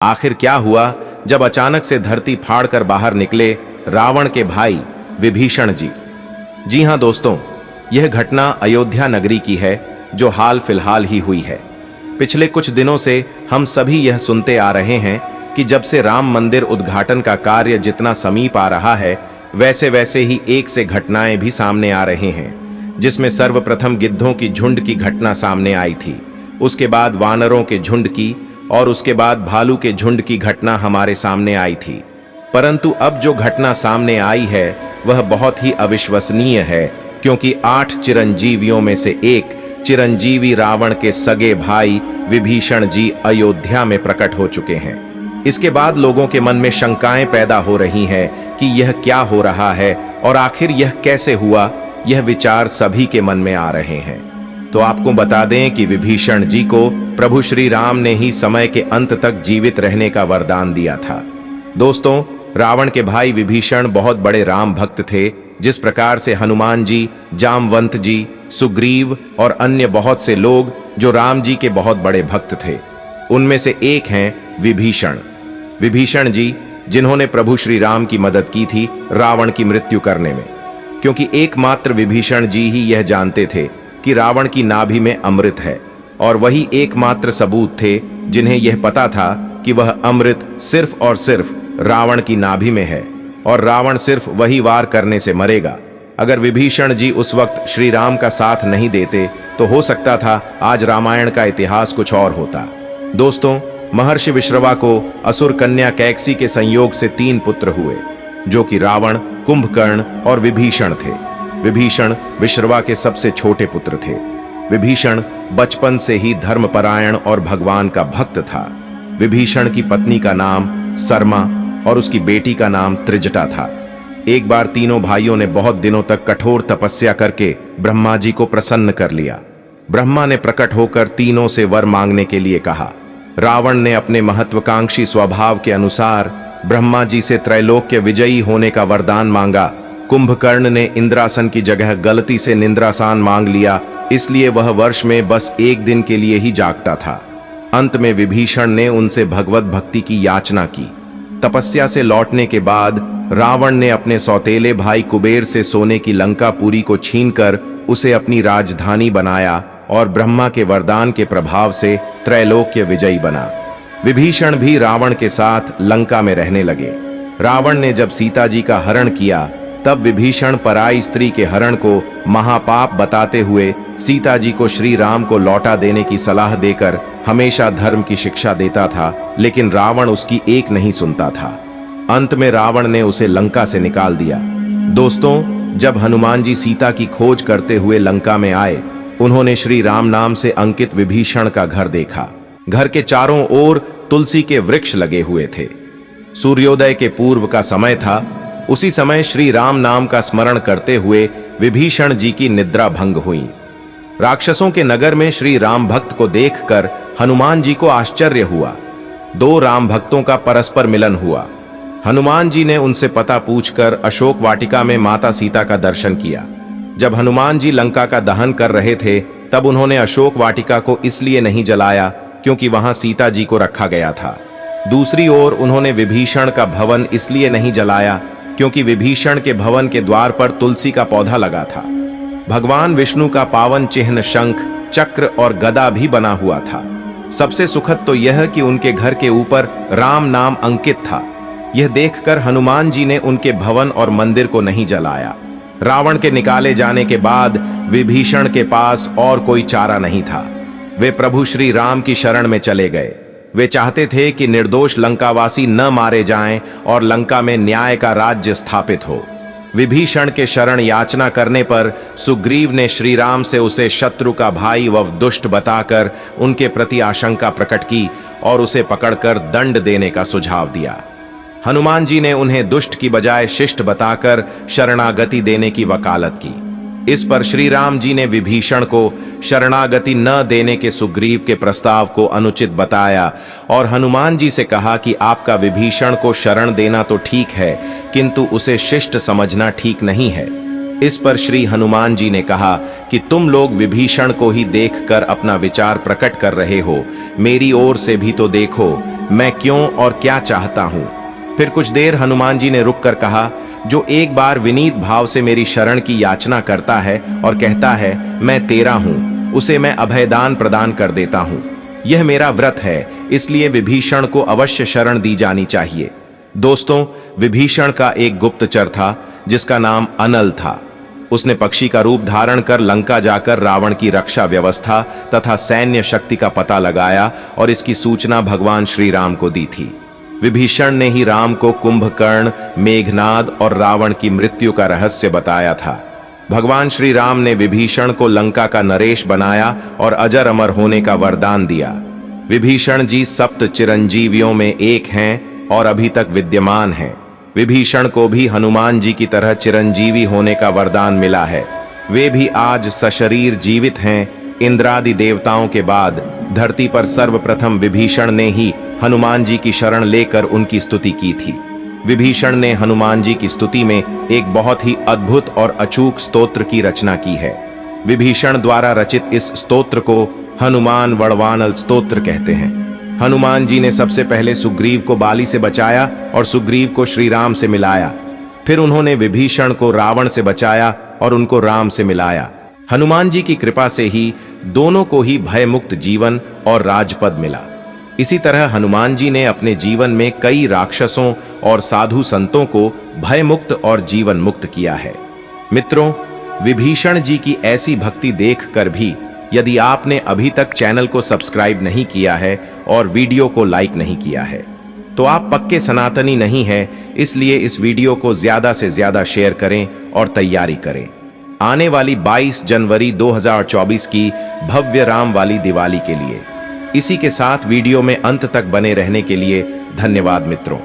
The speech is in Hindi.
आखिर क्या हुआ जब अचानक से धरती फाड़कर बाहर निकले रावण के भाई विभीषण जी। जी हां दोस्तों, यह घटना अयोध्या नगरी की है जो हाल फिलहाल ही हुई है। पिछले कुछ दिनों से हम सभी यह सुनते आ रहे हैं कि जब से राम मंदिर उद्घाटन का कार्य जितना समीप आ रहा है, वैसे वैसे ही एक से घटनाएं भी सामने आ रहे हैं, जिसमें सर्वप्रथम गिद्धों की झुंड की घटना सामने आई थी, उसके बाद वानरों के झुंड की और उसके बाद भालू के झुंड की घटना हमारे सामने आई थी। परंतु अब जो घटना सामने आई है वह बहुत ही अविश्वसनीय है, क्योंकि 8 चिरंजीवियों में से एक चिरंजीवी रावण के सगे भाई विभीषण जी अयोध्या में प्रकट हो चुके हैं। इसके बाद लोगों के मन में शंकाएं पैदा हो रही हैं कि यह क्या हो रहा है और आखिर यह कैसे हुआ। यह विचार सभी के मन में आ रहे हैं। तो आपको बता दें कि विभीषण जी को प्रभु श्री राम ने ही समय के अंत तक जीवित रहने का वरदान दिया था। दोस्तों, रावण के भाई विभीषण बहुत बड़े राम भक्त थे। जिस प्रकार से हनुमान जी, जामवंत जी, सुग्रीव और अन्य बहुत से लोग जो राम जी के बहुत बड़े भक्त थे, उनमें से एक हैं विभीषण। विभीषण जी जिन्होंने प्रभु श्री राम की मदद की थी रावण की मृत्यु करने में, क्योंकि एकमात्र विभीषण जी ही यह जानते थे कि रावण की नाभि में अमृत है, और वही एकमात्र सबूत थे जिन्हें यह पता था कि वह अमृत सिर्फ और सिर्फ रावण की नाभि में है और रावण सिर्फ वही वार करने से मरेगा। अगर विभीषण जी उस वक्त श्री राम का साथ नहीं देते तो हो सकता था आज रामायण का इतिहास कुछ और होता। दोस्तों, महर्षि विश्रवा को असुर कन्या कैकसी के संयोग से 3 पुत्र हुए, जो कि रावण, कुंभकर्ण और विभीषण थे। विभीषण विश्रवा के सबसे छोटे पुत्र थे। विभीषण बचपन से ही धर्मपरायण और भगवान का भक्त था। विभीषण की पत्नी का नाम सरमा और उसकी बेटी का नाम त्रिजटा था। एक बार तीनों भाइयों ने बहुत दिनों तक कठोर तपस्या करके ब्रह्मा जी को प्रसन्न कर लिया। ब्रह्मा ने प्रकट होकर तीनों से वर मांगने के लिए कहा। रावण ने अपने महत्वाकांक्षी स्वभाव के अनुसार ब्रह्मा जी से त्रैलोक्य विजयी होने का वरदान मांगा। कुंभकर्ण ने इंद्रासन की जगह गलती से निंद्रासन मांग लिया, इसलिए वह वर्ष में बस 1 दिन के लिए ही जागता था। अंत में विभीषण ने उनसे भगवत भक्ति की याचना की। तपस्या से लौटने के बाद रावण ने अपने सौतेले भाई कुबेर से सोने की लंकापुरी को छीनकर उसे अपनी राजधानी बनाया और ब्रह्मा के वरदान के प्रभाव से त्रैलोक्य विजयी बना। विभीषण भी रावण के साथ लंका में रहने लगे। रावण ने जब सीता जी का हरण किया, तब विभीषण पराई स्त्री के हरण को महापाप बताते हुए सीता जी को श्री राम को लौटा देने की सलाह देकर हमेशा धर्म की शिक्षा देता था, लेकिन रावण उसकी एक नहीं सुनता था। अंत में रावण ने उसे लंका से निकाल दिया। दोस्तों, जब हनुमान जी सीता की खोज करते हुए लंका में आए, उन्होंने श्री राम नाम से अंकित विभीषण का घर देखा। घर के चारों ओर तुलसी के वृक्ष लगे हुए थे। सूर्योदय के पूर्व का समय था। उसी समय श्री राम नाम का स्मरण करते हुए विभीषण जी की निद्रा भंग हुई। राक्षसों के नगर में श्री राम भक्त को देखकर हनुमान जी को आश्चर्य हुआ। 2 राम भक्तों का परस्पर मिलन हुआ। हनुमान जी ने उनसे पता पूछकर अशोक वाटिका में माता सीता का दर्शन किया। जब हनुमान जी लंका का दहन कर रहे थे, तब उन्होंने अशोक वाटिका को इसलिए नहीं जलाया क्योंकि वहां सीता जी को रखा गया था। दूसरी ओर उन्होंने विभीषण का भवन इसलिए नहीं जलाया क्योंकि विभीषण के भवन के द्वार पर तुलसी का पौधा लगा था। भगवान विष्णु का पावन चिन्ह शंख, चक्र और गदा भी बना हुआ था। सबसे सुखद तो यह कि उनके घर के ऊपर राम नाम अंकित था। यह देखकर हनुमान जी ने उनके भवन और मंदिर को नहीं जलाया। रावण के निकाले जाने के बाद विभीषण के पास और कोई चारा नहीं था। वे प्रभु श्री राम की शरण में चले गए। वे चाहते थे कि निर्दोष लंकावासी न मारे जाएं और लंका में न्याय का राज्य स्थापित हो। विभीषण के शरण याचना करने पर सुग्रीव ने श्री राम से उसे शत्रु का भाई व दुष्ट बताकर उनके प्रति आशंका प्रकट की और उसे पकड़कर दंड देने का सुझाव दिया। हनुमान जी ने उन्हें दुष्ट की बजाय शिष्ट बताकर शरणागति देने की वकालत की। इस पर श्री राम जी ने विभीषण को शरणागति न देने के सुग्रीव के प्रस्ताव को अनुचित बताया और हनुमान जी से कहा कि आपका विभीषण को शरण देना तो ठीक है, किंतु उसे शिष्ट समझना ठीक नहीं है। इस पर श्री हनुमान जी ने कहा कि तुम लोग विभीषण को ही देखकर अपना विचार प्रकट कर रहे हो, मेरी ओर से भी तो देखो मैं क्यों और क्या चाहता हूं। फिर कुछ देर हनुमान जी ने रुककर कहा, जो एक बार विनीत भाव से मेरी शरण की याचना करता है और कहता है मैं तेरा हूं, उसे मैं अभयदान प्रदान कर देता हूं। यह मेरा व्रत है, इसलिए विभीषण को अवश्य शरण दी जानी चाहिए। दोस्तों, विभीषण का एक गुप्तचर था जिसका नाम अनल था। उसने पक्षी का रूप धारण कर लंका जाकर रावण की रक्षा व्यवस्था तथा सैन्य शक्ति का पता लगाया और इसकी सूचना भगवान श्री राम को दी थी। विभीषण ने ही राम को कुंभकर्ण, मेघनाद और रावण की मृत्यु का रहस्य बताया था। भगवान श्री राम ने विभीषण को लंका का नरेश बनाया और अजर अमर होने का वरदान दिया। विभीषण जी सप्त चिरंजीवियों में एक हैं और अभी तक विद्यमान हैं। विभीषण को भी हनुमान जी की तरह चिरंजीवी होने का वरदान मिला है। वे भी आज सशरीर जीवित हैं। इंद्रादि देवताओं के बाद धरती पर सर्वप्रथम विभीषण ने ही हनुमान जी की शरण लेकर उनकी स्तुति की थी। विभीषण ने हनुमान जी की स्तुति में एक बहुत ही अद्भुत और अचूक स्तोत्र की रचना की है। विभीषण द्वारा रचित इस स्तोत्र को हनुमान वड़वानल स्तोत्र कहते हैं। हनुमान जी ने सबसे पहले सुग्रीव को बाली से बचाया और सुग्रीव को श्री राम से मिलाया। फिर उन्होंने विभीषण को रावण से बचाया और उनको राम से मिलाया। हनुमान जी की कृपा से ही दोनों को ही भयमुक्त जीवन और राजपद मिला। इसी तरह हनुमान जी ने अपने जीवन में कई राक्षसों और साधु संतों को भयमुक्त और जीवन मुक्त किया है। मित्रों, विभीषण जी की ऐसी भक्ति देखकर भी यदि आपने अभी तक चैनल को सब्सक्राइब नहीं किया है और वीडियो को लाइक नहीं किया है तो आप पक्के सनातनी नहीं हैं। इसलिए इस वीडियो को ज्यादा से ज्यादा शेयर करें और तैयारी करें आने वाली 22 जनवरी 2024 की भव्य राम वाली दिवाली के लिए। इसी के साथ वीडियो में अंत तक बने रहने के लिए धन्यवाद मित्रों।